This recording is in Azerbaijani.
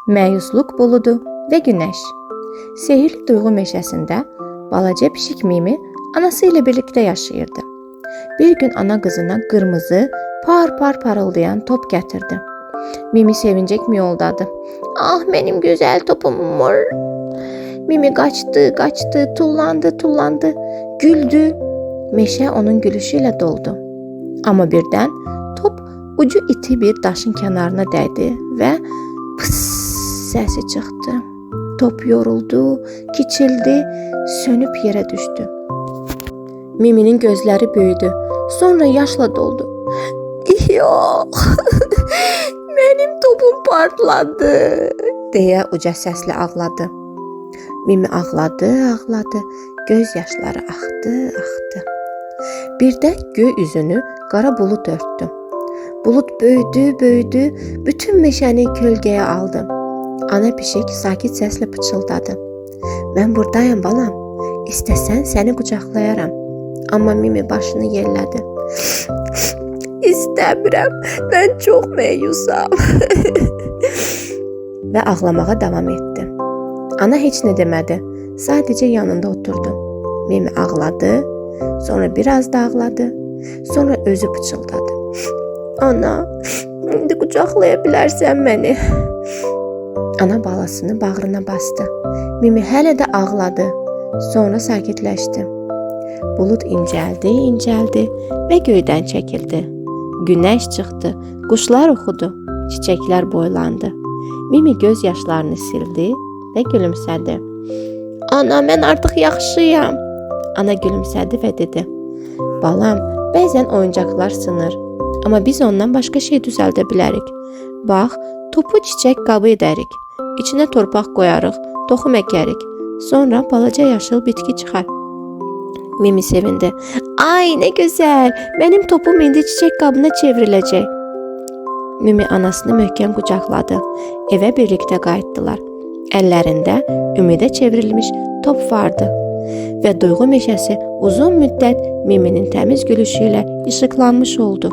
Məyusluq buludu və günəş. Sehirli duyğu meşəsində balaca pişik Mimi anası ilə birlikdə yaşayırdı. Bir gün ana qızına qırmızı, par parıldayan top gətirdi. Mimi sevincək miyoldadı. Ah, mənim gözəl topum var. Mimi qaçdı, tullandı, güldü. Meşə onun gülüşü ilə doldu. Amma birdən top ucu iti bir daşın kənarına dəydi və pıs səsi çıxdı. Top yoruldu, kiçildi, sönüb yerə düşdü. Miminin gözləri böyüdü, sonra yaşla doldu. Yox, mənim topum partladı, deyə uca səslə ağladı. Mimi ağladı, göz yaşları axdı. Birdən göy üzünü qara bulud örtdü. Bulud böyüdü, bütün meşəni kölgəyə aldı. Ana pişik sakit səslə pıçıldadı. Mən buradayam balam, istəsən səni qucaqlayaram. Amma Mimi başını yellədi. İstəmirəm, mən çox məyusam. Və ağlamağa davam etdi. Ana heç nə demədi, sadəcə yanında oturdu. Mimi ağladı, sonra biraz da ağladı, sonra özü pıçıldadı. Ana, indi qucaqlaya bilərsən məni. Ana balasını bağrına bastı. Mimi hələ də ağladı, sonra sakitləşdi. Bulud incəldi və göydən çəkildi. Günəş çıxdı, quşlar oxudu, çiçəklər boylandı. Mimi göz yaşlarını sildi və gülümsədi. Ana, mən artıq yaxşıyam. Ana gülümsədi və dedi. Balam, bəzən oyuncaqlar sınır, amma biz ondan başqa şey düzəldə bilərik. Bax, topu çiçək qabı edərik, içinə torpaq qoyarıq, toxum əkərik, sonra balaca yaşıl bitki çıxar. Mimi sevindi. Ay, nə gözəl, mənim topum indi çiçək qabına çevriləcək. Mimi anasını möhkəm qucaqladı, evə birlikdə qayıtdılar. Əllərində ümidə çevrilmiş top vardı və duyğu meşəsi uzun müddət Miminin təmiz gülüşü ilə işıqlanmış oldu.